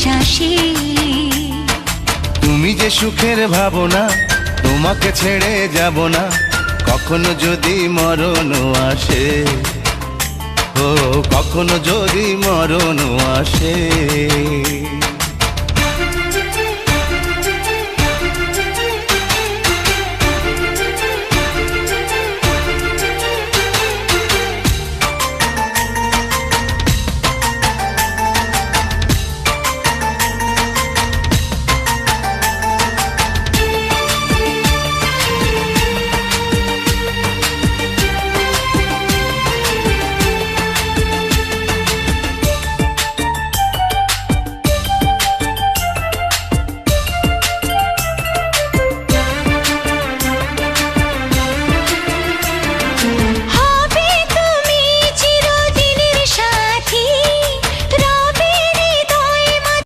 নিঃশ্বাসে। তুমি যে সুখের ভাবনা, তোমাকে ছেড়ে যাব না কখনো যদি মরণ আসে। ও কখনো যদি মরণ আসে।